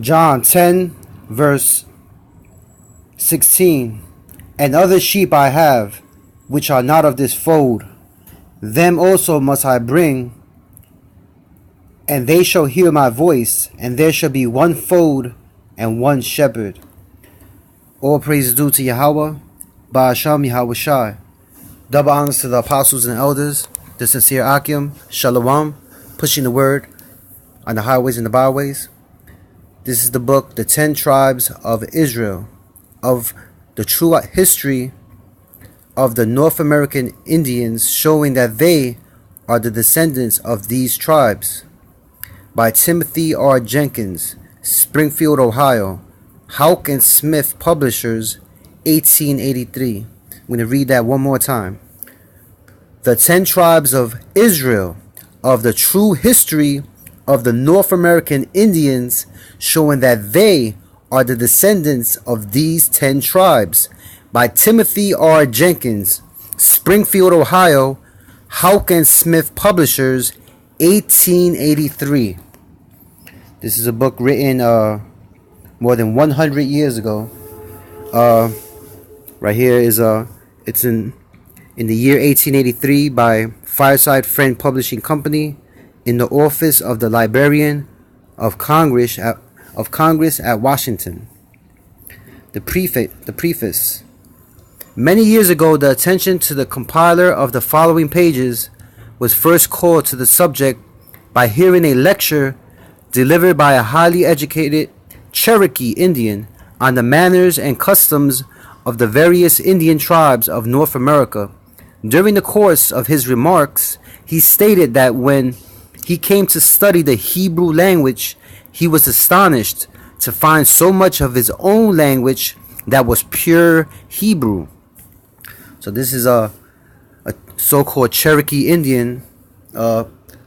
John 10, verse 16. And other sheep I have, which are not of this fold. Them also must I bring, and they shall hear my voice, and there shall be one fold and one shepherd. All praise is due to Yahweh, Ba'asham YAHAWASHI. Double honors to the apostles and elders, the sincere Akim, Shalom, pushing the word on the highways and the byways. This is the book, The 10 Tribes of Israel, of the true history of the North American Indians, showing that they are the descendants of these tribes. By Timothy R. Jenkins, Springfield, Ohio. Houck and Smith Publishers, 1883. I'm going to read that one more time. The 10 Tribes of Israel, of the true history of the North American Indians, showing that they are the descendants of these 10 tribes. By Timothy R. Jenkins, Springfield, Ohio. Houck and Smith Publishers, 1883. This is a book written more than 100 years ago. Right here is it's in the year 1883 by Fireside Friend Publishing Company, in the office of the Librarian of Congress at Washington. The preface. Many years ago, the attention to the compiler of the following pages was first called to the subject by hearing a lecture delivered by a highly educated Cherokee Indian on the manners and customs of the various Indian tribes of North America. During the course of his remarks, he stated that when he came to study the Hebrew language, he was astonished to find so much of his own language that was pure Hebrew. So this is a so-called Cherokee Indian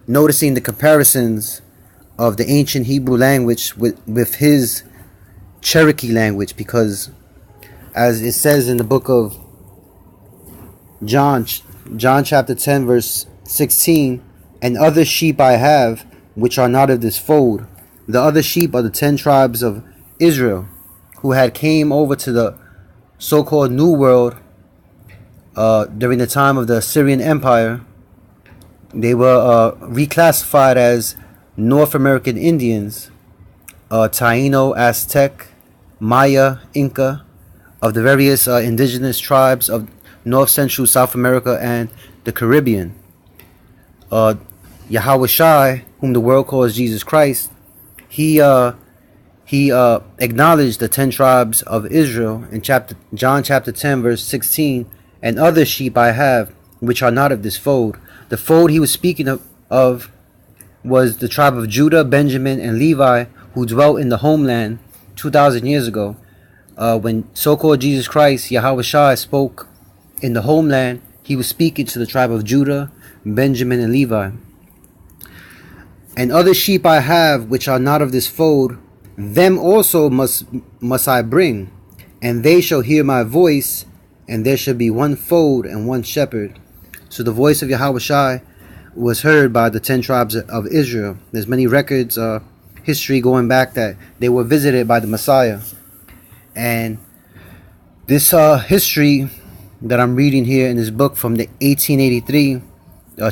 noticing the comparisons of the ancient Hebrew language with his Cherokee language, because as it says in the book of John chapter 10 verse 16, and other sheep I have, which are not of this fold. The other sheep are the 10 tribes of Israel, who had came over to the so-called New World during the time of the Assyrian Empire. They were reclassified as North American Indians, Taino, Aztec, Maya, Inca, of the various indigenous tribes of North Central South America and the Caribbean. YAHAWASHI, whom the world calls Jesus Christ, he acknowledged the 10 tribes of Israel in John chapter 10 verse 16. And other sheep I have, which are not of this fold. The fold he was speaking of was the tribe of Judah, Benjamin, and Levi, who dwelt in the homeland 2,000 years ago. When so-called Jesus Christ, YAHAWASHI, spoke in the homeland, he was speaking to the tribe of Judah, Benjamin, and Levi. And other sheep I have, which are not of this fold, them also must I bring, and they shall hear my voice, and there shall be one fold and one shepherd. So the voice of YAHAWASHI was heard by the 10 tribes of Israel. There's many records, history going back, that they were visited by the Messiah. And this history that I'm reading here in this book from the 1883,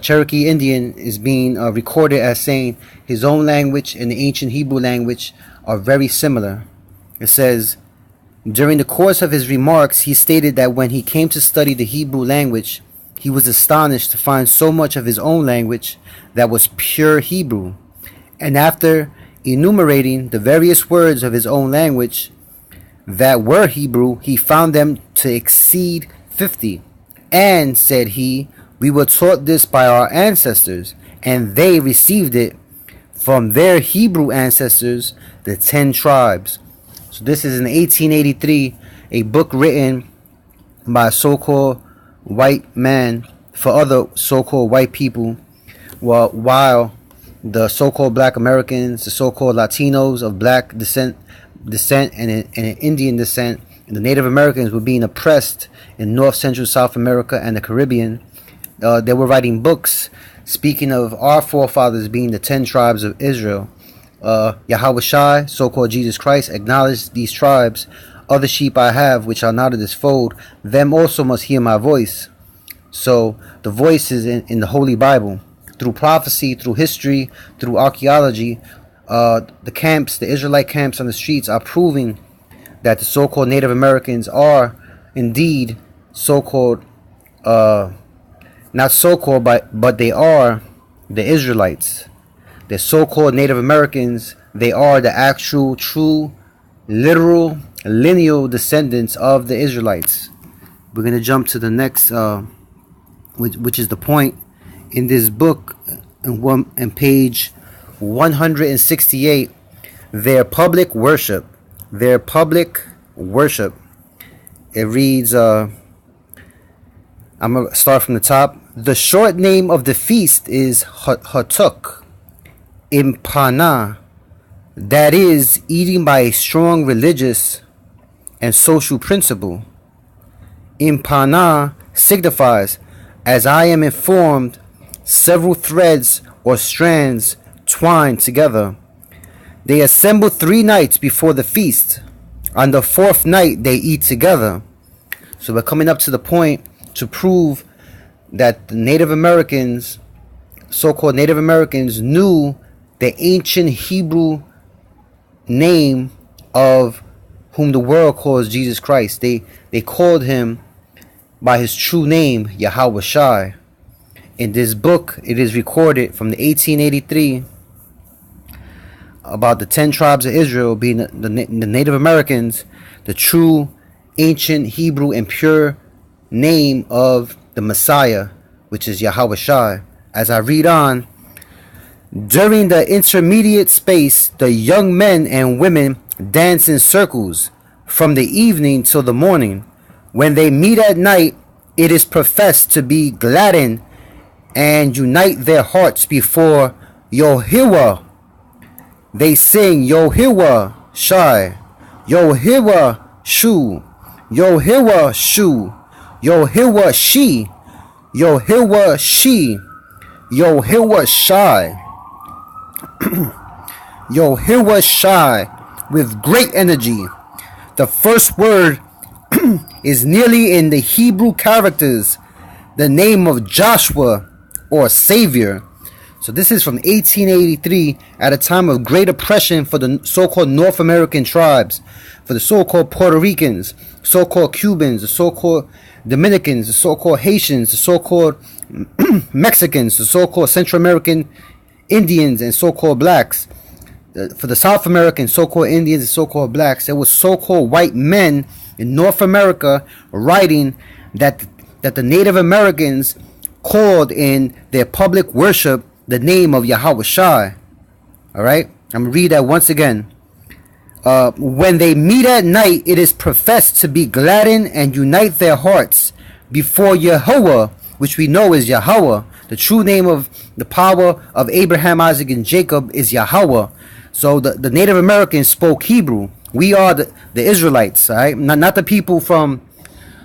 Cherokee Indian is being recorded as saying his own language and the ancient Hebrew language are very similar. It says, during the course of his remarks, he stated that when he came to study the Hebrew language, he was astonished to find so much of his own language that was pure Hebrew. And after enumerating the various words of his own language that were Hebrew, he found them to exceed 50. And, said he, we were taught this by our ancestors, and they received it from their Hebrew ancestors, the 10 tribes. So this is in 1883, a book written by a so-called white man for other so-called white people, while the so-called black Americans, the so-called Latinos of black descent and Indian descent, and the Native Americans were being oppressed in North Central South America and the Caribbean. They were writing books speaking of our forefathers being the 10 tribes of Israel. YAHAWASHI, so-called Jesus Christ, acknowledge these tribes. Other sheep I have, which are not of this fold, them also must hear my voice. So the voice is in the Holy Bible. Through prophecy, through history, through archaeology, the Israelite camps on the streets are proving that the so-called Native Americans are indeed so-called, not so-called, but they are the Israelites. The so-called Native Americans, they are the actual, true, literal, lineal descendants of the Israelites. We're going to jump to the next, which is the point in this book, in page 168, their public worship. Their public worship. It reads, I'm going to start from the top. The short name of the feast is Hatuk Impana, that is, eating by a strong religious and social principle. Impana signifies, as I am informed, several threads or strands twined together. They assemble 3 nights before the feast. On the 4th night they eat together. So we're coming up to the point to prove that the Native Americans, so-called Native Americans, knew the ancient Hebrew name of whom the world calls Jesus Christ. They called him by his true name, YAHAWASHI. In this book, it is recorded from the 1883 about the 10 tribes of Israel being the Native Americans, the true ancient Hebrew and pure name of the Messiah, which is YAHAWASHI. As I read on, during the intermediate space, the young men and women dance in circles from the evening till the morning. When they meet at night, it is professed to be gladden and unite their hearts before Yahuwah. They sing Yahuwah Shai, Yahuwah Shu, Yahuwah Shu, Yahuwah Shi, Yahuwah Shi, Yahuwah Shai, Yahuwah Shai, with great energy. The first word is nearly in the Hebrew characters, the name of Joshua or Savior. So this is from 1883, at a time of great oppression for the so-called North American tribes, for the so-called Puerto Ricans, so-called Cubans, the so-called Dominicans, the so-called Haitians, the so-called Mexicans, the so-called Central American Indians and so-called blacks. For the South American so-called Indians and so-called blacks, there were so-called white men in North America writing that the Native Americans called in their public worship the name of YAHAWASHI. Alright? I'm going to read that once again. When they meet at night, it is professed to be gladden and unite their hearts before Yahuwah, which we know is Yahweh. The true name of the power of Abraham, Isaac, and Jacob is Yahweh. So the Native Americans spoke Hebrew. We are the Israelites, right? Not the people from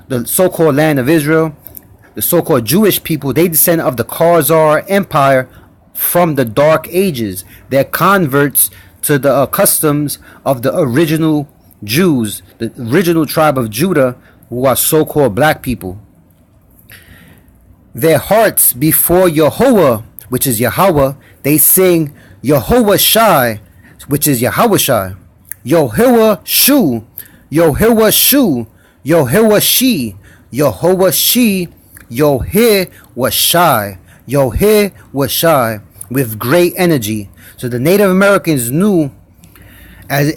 the so-called land of Israel. The so-called Jewish people, they descend of the Khazar Empire from the Dark Ages. They're converts to the customs of the original Jews, the original tribe of Judah, who are so-called black people. Their hearts before Yahuwah, which is Yahweh, they sing YAHAWASHI, which is YAHAWASHI. Yahuwah Shu, Yahuwah Shu, Yahuwah Shi, Yahuwah Shi, Yahuwah Yahuwah, with great energy. So the Native Americans knew, as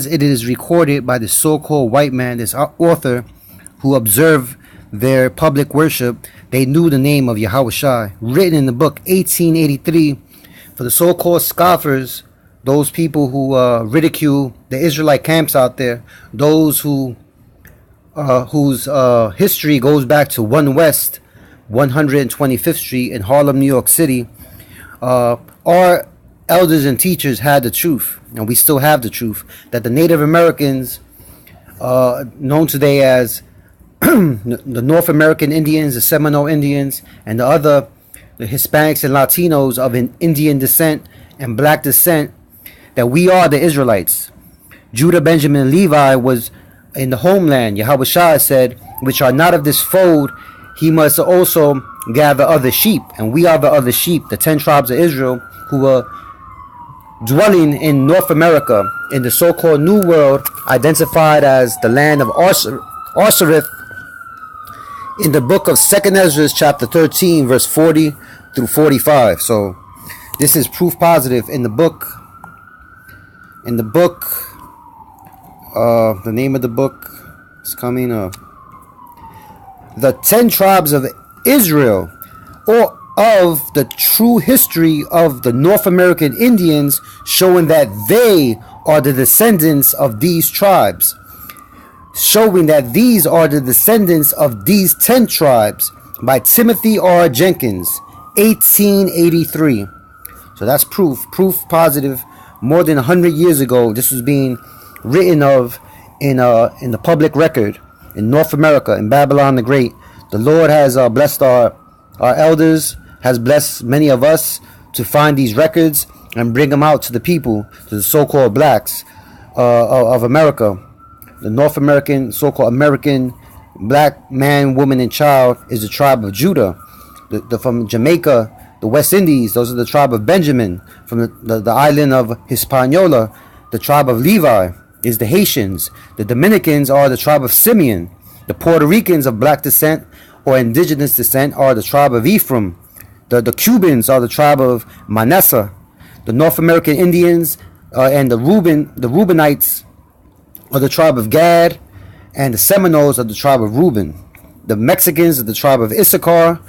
it is recorded by the so-called white man, this author, who observed their public worship, they knew the name of YAHAWASHI, written in the book 1883. For the so-called scoffers, those people who ridicule the Israelite camps out there, those whose history goes back to 1 West 125th Street in Harlem, New York City, our elders and teachers had the truth, and we still have the truth, that the Native Americans, known today as the North American Indians, the Seminole Indians, and the Hispanics and Latinos of an Indian descent and black descent, that we are the Israelites. Judah, Benjamin, and Levi was in the homeland. Yahawashi said, which are not of this fold, he must also gather other sheep. And we are the other sheep, the 10 tribes of Israel, who were dwelling in North America, in the so-called New World, identified as the land of Osiris, in the book of 2nd Ezra, chapter 13, verse 40 through 45. So this is proof positive in the book. The name of the book is coming up. The 10 tribes of Israel, or of the true history of the North American Indians, showing that they are the descendants of these tribes. Showing that these are the descendants of these 10 tribes, by Timothy R. Jenkins, 1883. So that's proof positive. More than 100 years ago, this was being written of in the public record in North America, in Babylon the Great. The Lord has blessed our elders, has blessed many of us to find these records and bring them out to the people, to the so-called blacks of America. The North American, so-called American black man, woman, and child is the tribe of Judah. From Jamaica, the West Indies, those are the tribe of Benjamin. From the island of Hispaniola, the tribe of Levi is the Haitians. The Dominicans are the tribe of Simeon. The Puerto Ricans of black descent or indigenous descent are the tribe of Ephraim. The Cubans are the tribe of Manasseh. The North American Indians and the Reubenites are the tribe of Gad, and the Seminoles are the tribe of Reuben. The Mexicans are the tribe of Issachar.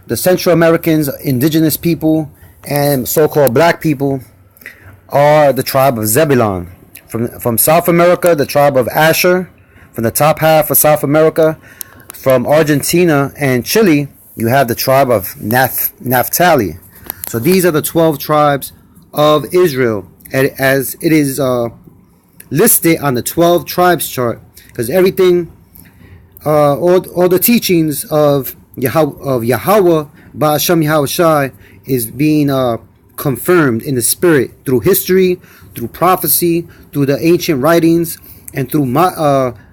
The Central Americans, indigenous people, and so-called black people are the tribe of Zebulon. From South America, the tribe of Asher. From the top half of South America, from Argentina and Chile, you have the tribe of Naphtali. So these are the 12 tribes of Israel, as it is listed on the 12 tribes chart, because everything, all the teachings of Yahweh Ba'ashem Yahawashi is being confirmed in the spirit through history, through prophecy, through the ancient writings, and through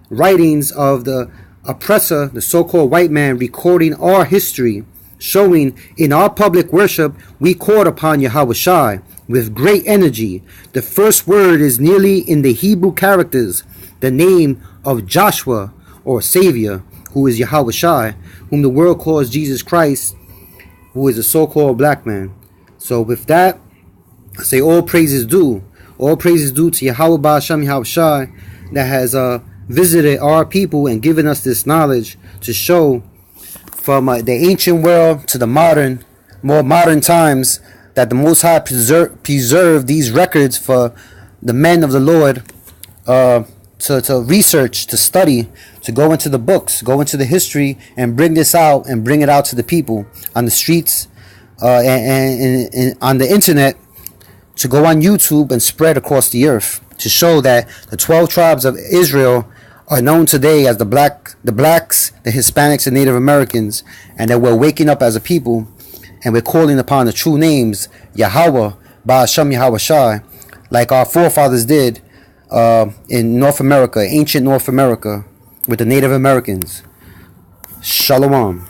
writings of the oppressor, the so-called white man, recording our history, showing in our public worship we call upon Yahawashi with great energy. The first word is nearly in the Hebrew characters, the name of Joshua, or Savior, who is Yahawashi, whom the world calls Jesus Christ, who is a so-called black man. So with that, I say all praises due. All praises due to Yahweh Ba'ashem Yahawashi that has visited our people and given us this knowledge to show from the ancient world to the more modern times, that the Most High preserve these records for the men of the Lord to research, to study, to go into the books, go into the history, and bring this out and bring it out to the people on the streets and on the internet, to go on YouTube and spread across the earth, to show that the 12 tribes of Israel are known today as the blacks, the Hispanics, and Native Americans, and that we're waking up as a people and we're calling upon the true names Yahweh Ba'ashem Yahawashi, like our forefathers did in North America, ancient North America, with the Native Americans. Shalom.